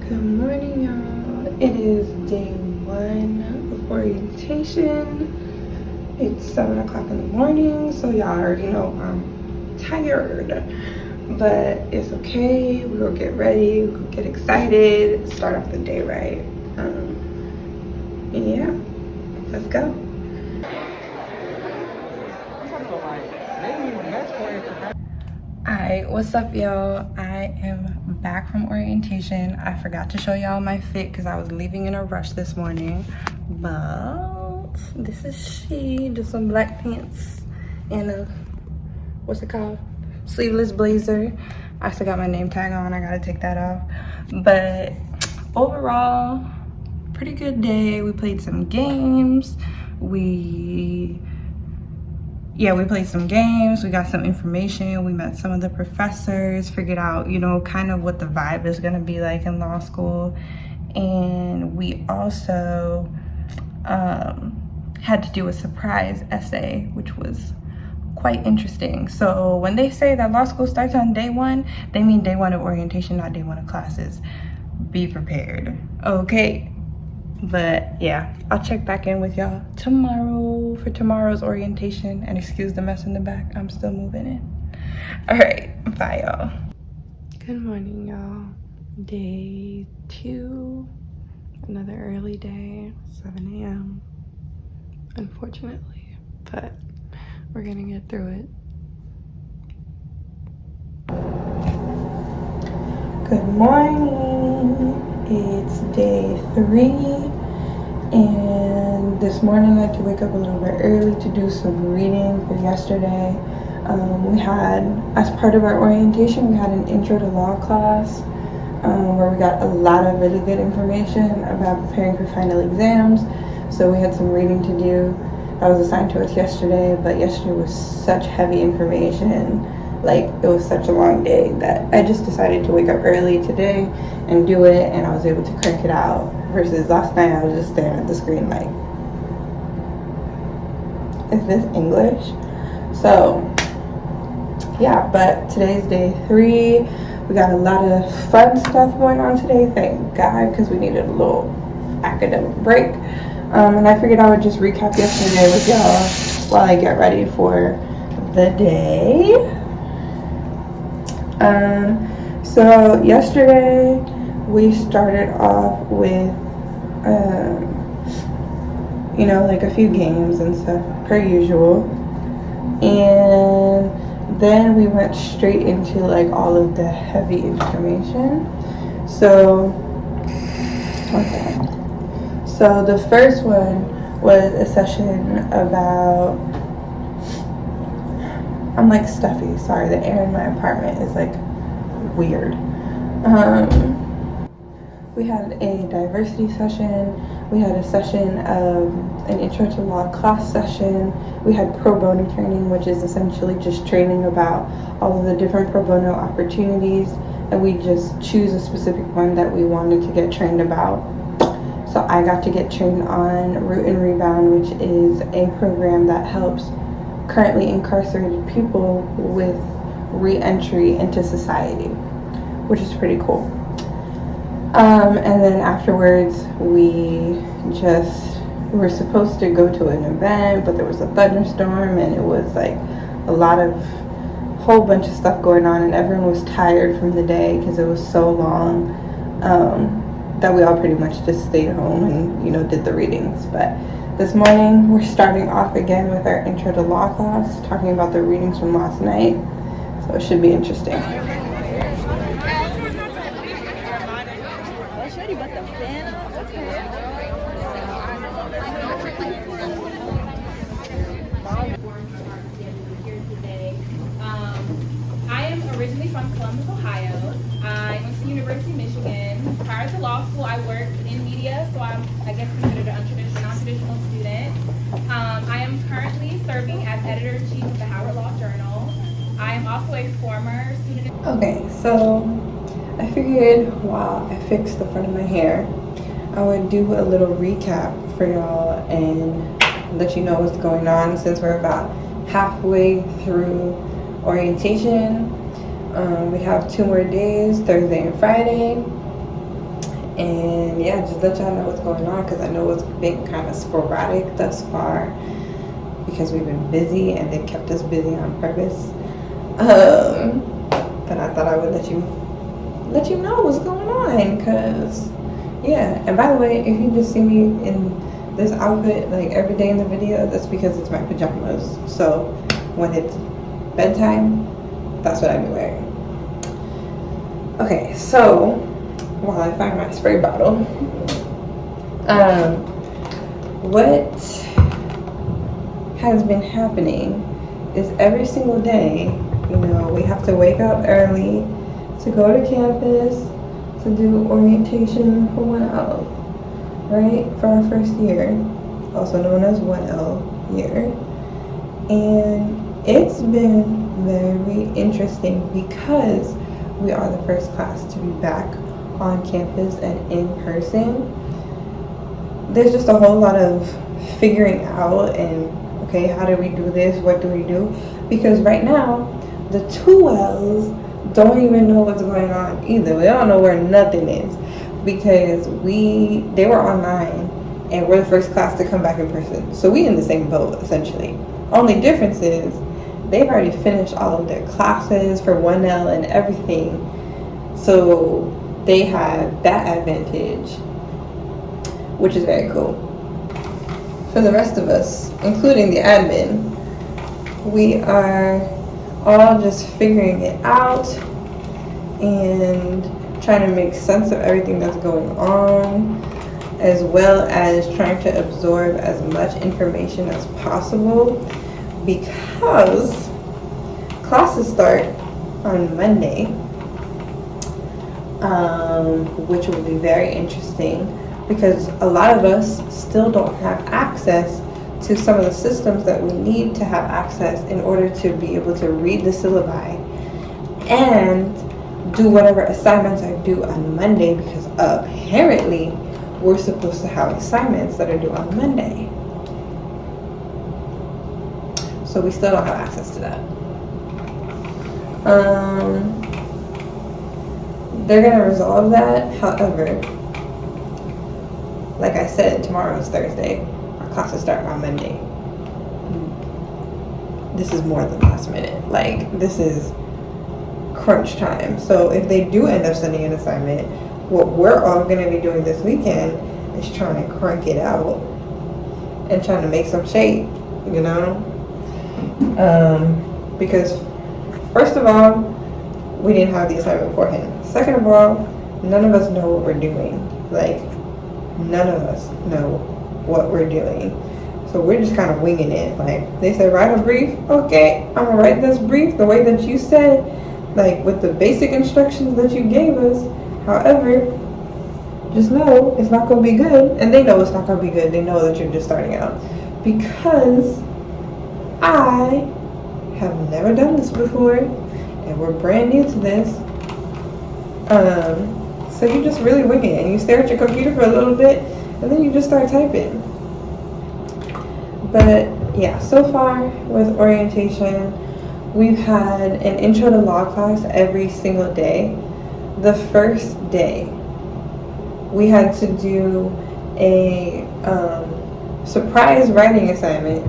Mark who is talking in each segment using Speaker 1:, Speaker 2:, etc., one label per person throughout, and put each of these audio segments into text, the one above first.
Speaker 1: Good morning, y'all. It is day 1 of orientation. It's 7 o'clock in the morning, so y'all already know I'm tired. But it's okay. We're gonna get ready, we're gonna get excited, start off the day right. Yeah, let's go. Alright, what's up, y'all? I am back from orientation. I forgot to show y'all my fit because I was leaving in a rush this morning. But this is she, just some black pants and a, what's it called? Sleeveless blazer. I still got my name tag on, I gotta take that off. But overall, pretty good day. We played some games. We played some games, we got some information, we met some of the professors, figured out, kind of what the vibe is gonna be like in law school. And we also had to do a surprise essay, which was quite interesting. So when they say that law school starts on day 1, they mean day 1 of orientation, not day 1 of classes. Be prepared, okay? But yeah, I'll check back in with y'all tomorrow for tomorrow's orientation. And excuse the mess in the back, I'm still moving in. All right, bye y'all. Good morning, y'all. Day 2, another early day, 7 a.m. unfortunately, but we're gonna get through it. Good morning. It's day 3, and this morning I had to wake up a little bit early to do some reading for yesterday. We had, as part of our orientation, we had an intro to law class where we got a lot of really good information about preparing for final exams. So we had some reading to do that was assigned to us yesterday, but yesterday was such heavy information. Like, it was such a long day that I just decided to wake up early today and do it, and I was able to crank it out, versus last night I was just staring at the screen like, is this English? So yeah, but today's day 3. We got a lot of fun stuff going on today, thank God, because we needed a little academic break. And I figured I would just recap yesterday with y'all while I get ready for the day. So yesterday we started off with like a few games and stuff per usual, and then we went straight into like all of the heavy information. So the first one was a session about, I'm like stuffy, sorry, the air in my apartment is like weird. We had a diversity session, we had a session of an intro to law class session, we had pro bono training, which is essentially just training about all of the different pro bono opportunities, and we just choose a specific one that we wanted to get trained about. So I got to get trained on Root and Rebound, which is a program that helps currently incarcerated people with re-entry into society, which is pretty cool. And then afterwards we were supposed to go to an event, but there was a thunderstorm and it was like a whole bunch of stuff going on, and everyone was tired from the day because it was so long that we all pretty much just stayed home and did the readings. But this morning we're starting off again with our intro to law class, talking about the readings from last night, so it should be interesting.
Speaker 2: I am originally from Columbus, Ohio. I went to University of Michigan. Prior to law school, I worked in media, so I'm, I guess, considered a non-traditional student. I am currently serving as editor-in-chief of the Howard Law Journal. I am also a former student.
Speaker 1: Okay, so I figured while I fixed the front of my hair, I would do a little recap for y'all and let you know what's going on, since we're about halfway through orientation. We have 2 more days, Thursday and Friday, And yeah, just let y'all know what's going on, because I know it's been kind of sporadic thus far because we've been busy and they kept us busy on purpose. But I thought I would let you know what's going on, because yeah. And by the way, if you just see me in this outfit like every day in the video, that's because it's my pajamas. So when it's bedtime, that's what I've been wearing. Okay, so while I find my spray bottle, what has been happening is every single day, you know, we have to wake up early to go to campus to do orientation for 1L, right? For our first year, also known as 1L year. And it's been very interesting because we are the first class to be back on campus and in person. There's just a whole lot of figuring out and, okay, how do we do this? What do we do? Because right now, the 2Ls don't even know what's going on either. They don't know where nothing is, because they were online and we're the first class to come back in person. So we in the same boat, essentially. Only difference is they've already finished all of their classes for 1L and everything. So they have that advantage, which is very cool. For the rest of us, including the admin, we are all just figuring it out and trying to make sense of everything that's going on, as well as trying to absorb as much information as possible, because classes start on Monday, which will be very interesting, because a lot of us still don't have access to some of the systems that we need to have access in order to be able to read the syllabi and do whatever assignments I do on Monday, because apparently we're supposed to have assignments that are due on Monday. So we still don't have access to that. They're gonna resolve that. However, like I said, tomorrow is Thursday. Our classes start on Monday. This is more than last minute. Like, this is crunch time. So if they do end up sending an assignment, what we're all gonna be doing this weekend is trying to crank it out and trying to make some shape, you know? Because first of all, we didn't have the assignment beforehand. Second of all, none of us know what we're doing. Like, none of us know what we're doing. So we're just kind of winging it. Like, they said, write a brief. Okay, I'm gonna write this brief the way that you said, like with the basic instructions that you gave us. However, just know it's not gonna be good. And they know it's not gonna be good. They know that you're just starting out. Because I have never done this before, and we're brand new to this. So you just really wing it, and you stare at your computer for a little bit, and then you just start typing. But yeah, so far with orientation, we've had an intro to law class every single day. The first day, we had to do a surprise writing assignment,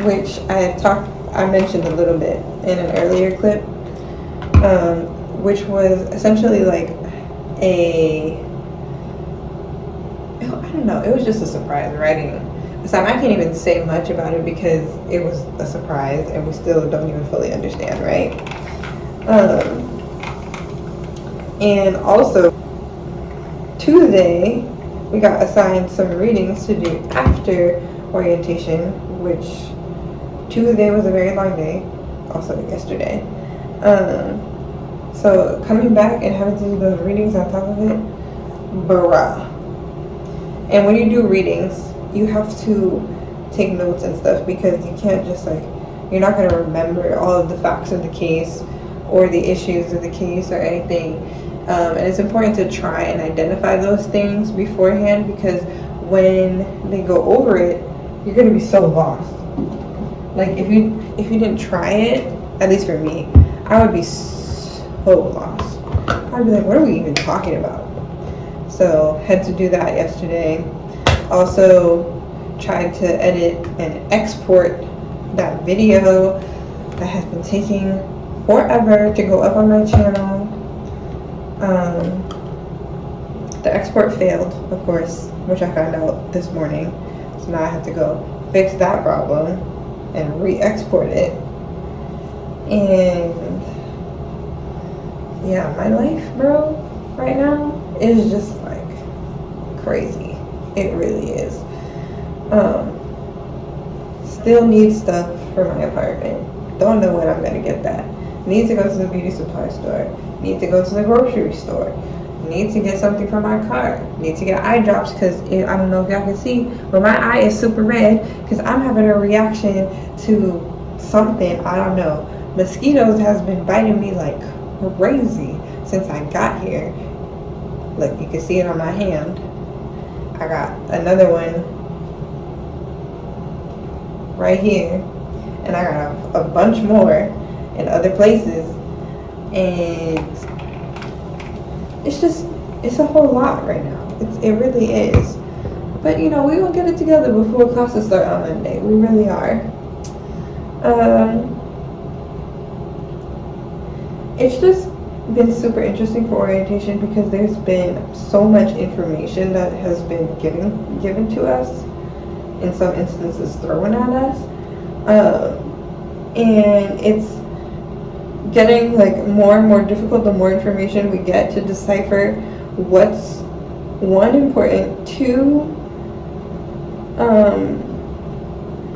Speaker 1: which I mentioned a little bit in an earlier clip, which was essentially like I don't know, it was just a surprise writing assignment. I can't even say much about it because it was a surprise and we still don't even fully understand, right? And also, Tuesday, we got assigned some readings to do after orientation, which Tuesday was a very long day, also yesterday. So coming back and having to do those readings on top of it, bruh. And when you do readings, you have to take notes and stuff, because you can't just you're not going to remember all of the facts of the case or the issues of the case or anything. And it's important to try and identify those things beforehand, because when they go over it, you're going to be so lost. Like, if you didn't try it, at least for me, I would be so lost. I'd be like, what are we even talking about? So had to do that yesterday. Also tried to edit and export that video that has been taking forever to go up on my channel. The export failed, of course, which I found out this morning. So now I have to go fix that problem and re-export it. And yeah, my life, bro, right now is just like crazy. It really is. Still need stuff for my apartment. Don't know when I'm gonna get that. Need to go to the beauty supply store. Need to go to the grocery store. Need to get something for my car. Need to get eye drops because I don't know if y'all can see, but my eye is super red because I'm having a reaction to something. I don't know. Mosquitoes has been biting me like crazy since I got here. Look, you can see it on my hand. I got another one right here, and I got a bunch more in other places, and it's a whole lot right now. It really is. But you know, we gonna get it together before classes start on Monday. We really are. It's just been super interesting for orientation because there's been so much information that has been given to us, in some instances thrown at us, and it's getting like more and more difficult the more information we get to decipher what's one, important, two,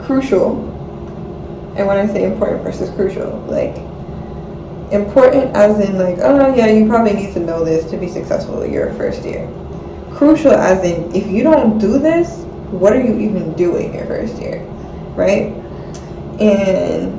Speaker 1: crucial. And when I say important versus crucial, like important as in like, oh yeah, you probably need to know this to be successful your first year. Crucial as in, if you don't do this, what are you even doing your first year, right? And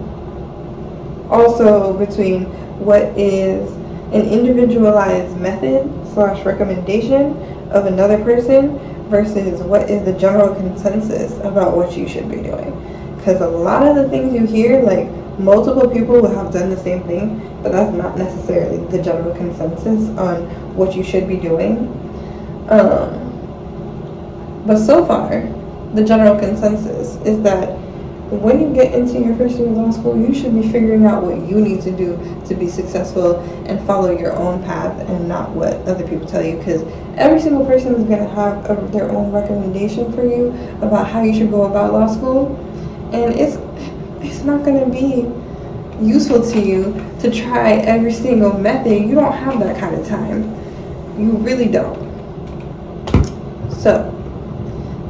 Speaker 1: also between what is an individualized method / recommendation of another person versus what is the general consensus about what you should be doing. Because a lot of the things you hear, like multiple people will have done the same thing, but that's not necessarily the general consensus on what you should be doing. But so far, the general consensus is that when you get into your first year of law school, you should be figuring out what you need to do to be successful and follow your own path and not what other people tell you, because every single person is going to have their own recommendation for you about how you should go about law school, and it's not going to be useful to you to try every single method. You don't have that kind of time. You really don't. So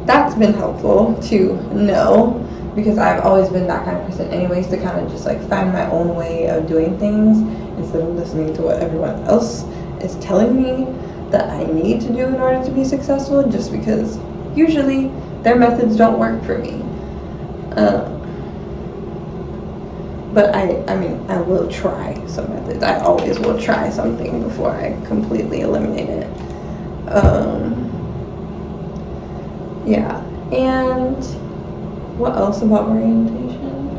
Speaker 1: that's been helpful to know, because I've always been that kind of person anyways, to kind of just like find my own way of doing things instead of listening to what everyone else is telling me that I need to do in order to be successful, just because usually their methods don't work for me. But I mean, I will try some methods. I always will try something before I completely eliminate it. Yeah, and what else about orientation?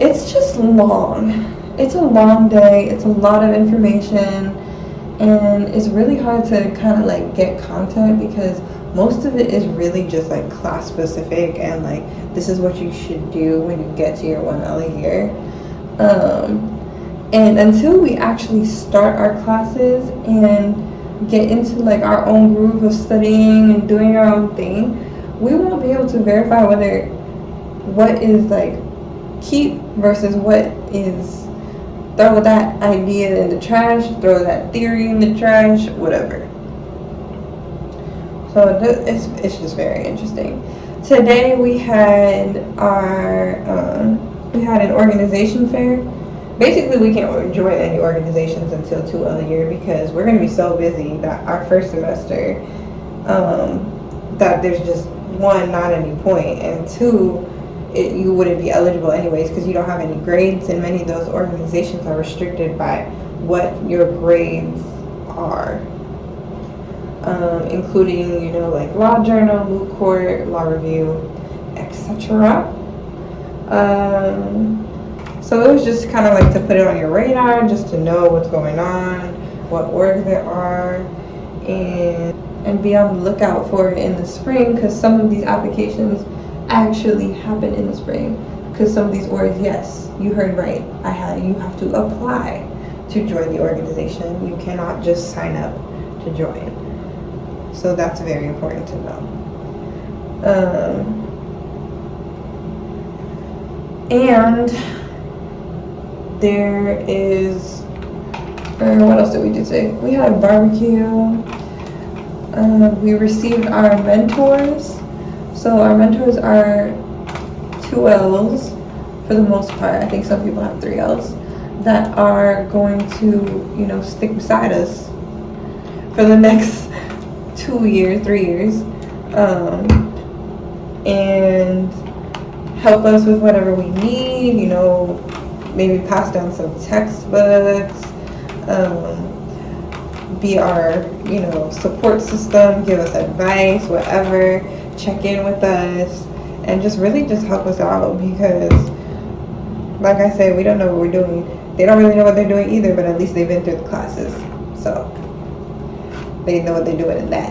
Speaker 1: It's just long. It's a long day. It's a lot of information, and it's really hard to kind of like get content because most of it is really just like class specific and like this is what you should do when you get to your 1L a year. And until we actually start our classes and get into like our own groove of studying and doing our own thing, we won't be able to verify whether what is like keep versus what is throw that idea in the trash, throw that theory in the trash, whatever. So it's just very interesting. Today we had an organization fair. Basically, we can't join any organizations until 2L a year because we're going to be so busy that our first semester, that there's just one, not any point, and two, you wouldn't be eligible anyways because you don't have any grades, and many of those organizations are restricted by what your grades are, including, you know, like Law Journal, Moot Court, Law Review, etc. So it was just kind of like to put it on your radar, just to know what's going on, what orgs there are, and be on the lookout for it in the spring, because some of these applications actually happen in the spring. Because some of these orgs, yes, you heard right, you have to apply to join the organization. You cannot just sign up to join. So that's very important to know. And there is, what else did we do today? We had a barbecue. We received our mentors. So our mentors are 2 L's for the most part. I think some people have 3 L's that are going to, stick beside us for the next 2 years, 3 years, and help us with whatever we need, maybe pass down some textbooks, be our, support system, give us advice, whatever, check in with us, and just really just help us out, because like I said, we don't know what we're doing. They don't really know what they're doing either, but at least they've been through the classes, so they know what they're doing in that.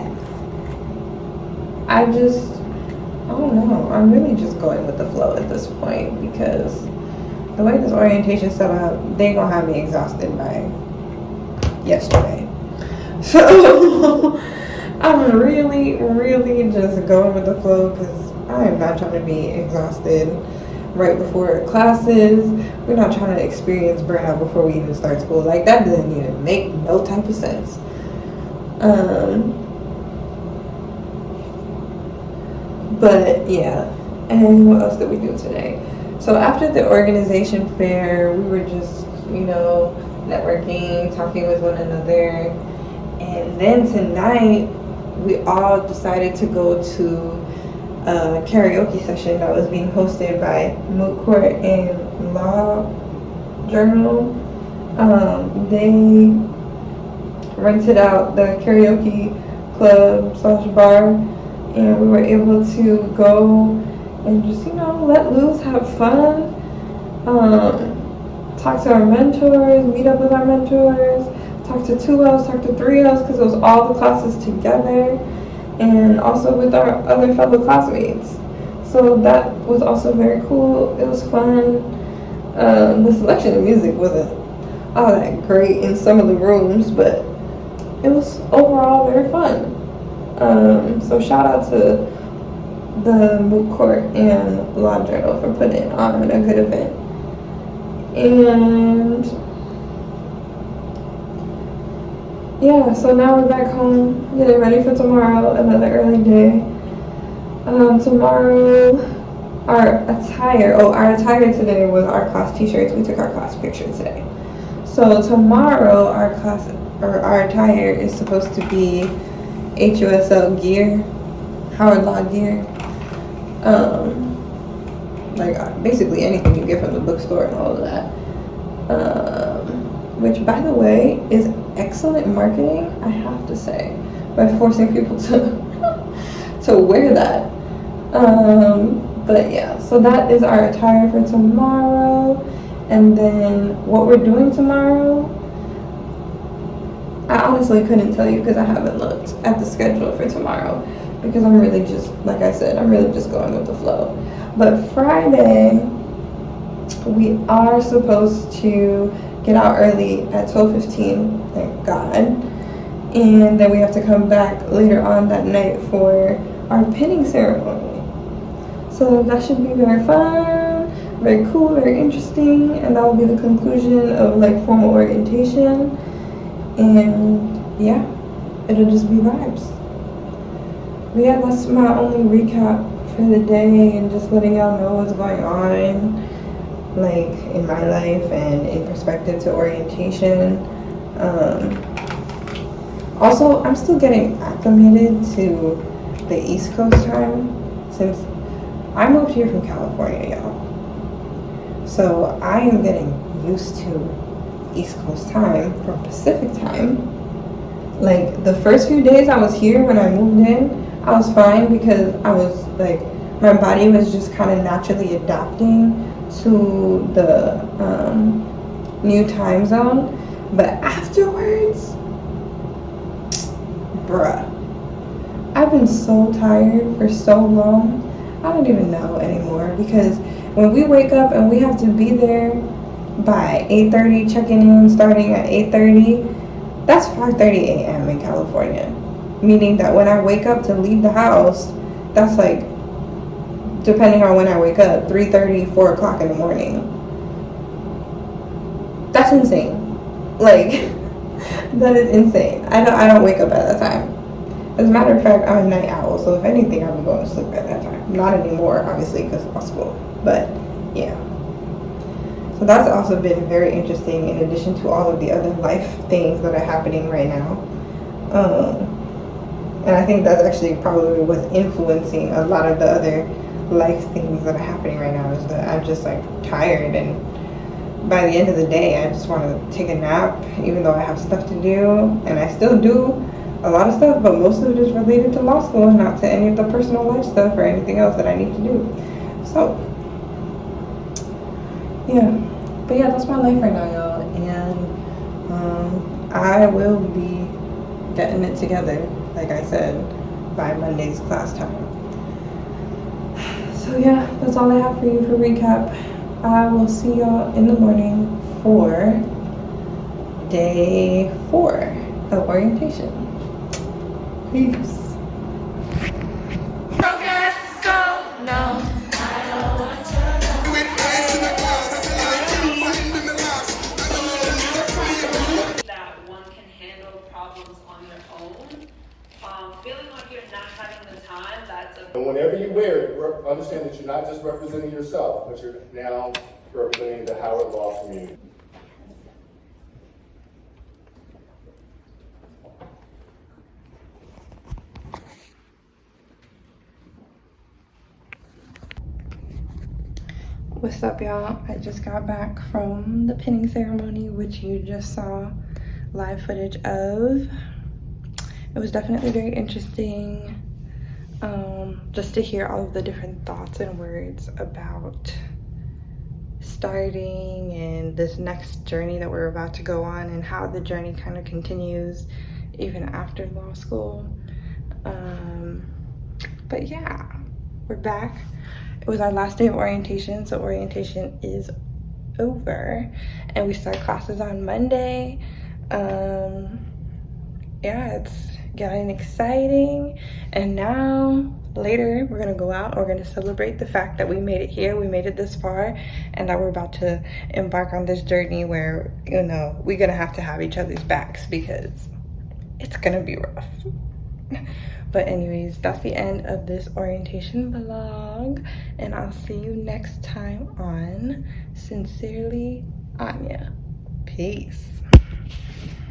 Speaker 1: I don't know. I'm really just going with the flow at this point, because the way this orientation set up, they gonna have me exhausted by yesterday. So I'm really, really just going with the flow, because I am not trying to be exhausted right before classes. We're not trying to experience burnout before we even start school. Like, that doesn't even make no type of sense. But yeah, and what else did we do today? So after the organization fair, we were just, networking, talking with one another. And then tonight, we all decided to go to a karaoke session that was being hosted by Moot Court and Law Journal. They rented out the karaoke club / bar, and we were able to go and just, let loose, have fun, talk to our mentors, meet up with our mentors, talk to 2 L's, talk to 3 L's, because it was all the classes together, and also with our other fellow classmates. So that was also very cool. It was fun. The selection of music wasn't all that great in some of the rooms, but it was overall very fun. So shout out to the Moot Court and Law Journal for putting on a good event. And yeah, so now we're back home, getting ready for tomorrow, another early day. Tomorrow, our attire today was our class t-shirts. We took our class picture today. So tomorrow, our attire is supposed to be HUSL gear, Howard Law gear. Like basically anything you get from the bookstore and all of that. Which, by the way, is excellent marketing, I have to say, by forcing people to wear that. But yeah, so that is our attire for tomorrow. And then what we're doing tomorrow, I honestly couldn't tell you, because I haven't looked at the schedule for tomorrow, because I'm really just, like I said, I'm really just going with the flow. But Friday, we are supposed to get out early at 12:15, thank God. And then we have to come back later on that night for our pinning ceremony. So that should be very fun, very cool, very interesting, and that will be the conclusion of formal orientation. And yeah, it'll just be vibes. But yeah, that's my only recap for the day, and just letting y'all know what's going on, in my life and in perspective to orientation. Also, I'm still getting acclimated to the East Coast time, since I moved here from California, y'all. So I am getting used to East Coast time from Pacific time. The first few days I was here when I moved in, I was fine, because I was my body was just kind of naturally adapting to the new time zone. But afterwards, bruh, I've been so tired for so long. I don't even know anymore, because when we wake up and we have to be there by 8:30, checking in starting at 8:30, that's 5:30 a.m. in California. Meaning that when I wake up to leave the house, that's like, depending on when I wake up, 3:30, 4 o'clock in the morning. That's insane. Like, that is insane. I don't wake up at that time. As a matter of fact, I'm a night owl, so if anything, I'm going to sleep at that time. Not anymore, obviously, because of law school. But yeah. So that's also been very interesting, in addition to all of the other life things that are happening right now. And I think that's actually probably what's influencing a lot of the other life things that are happening right now, is that I'm just like tired, and by the end of the day I just want to take a nap, even though I have stuff to do, and I still do a lot of stuff, but most of it is related to law school and not to any of the personal life stuff or anything else that I need to do. So yeah, but yeah, that's my life right now, y'all, and I will be getting it together, like I said, by Monday's class time. So yeah, that's all I have for you for recap. I will see y'all in the morning for day 4 of orientation. Peace.
Speaker 3: That one can handle problems on their own. Feeling like you're not having the time, that's a...
Speaker 4: And whenever you wear it, understand that you're not just representing yourself, but you're now representing the Howard Law community.
Speaker 1: What's up, y'all? I just got back from the pinning ceremony, which you just saw live footage of. It was definitely very interesting, just to hear all of the different thoughts and words about starting and this next journey that we're about to go on, and how the journey kind of continues even after law school. But yeah, we're back. It was our last day of orientation, so orientation is over and we start classes on Monday. Yeah, it's getting exciting, and now later we're gonna go out, we're gonna celebrate the fact that we made it here, we made it this far, and that we're about to embark on this journey where, you know, we're gonna have to have each other's backs, because it's gonna be rough. But anyways, that's the end of this orientation vlog, and I'll see you next time on Sincerely Anya. Peace.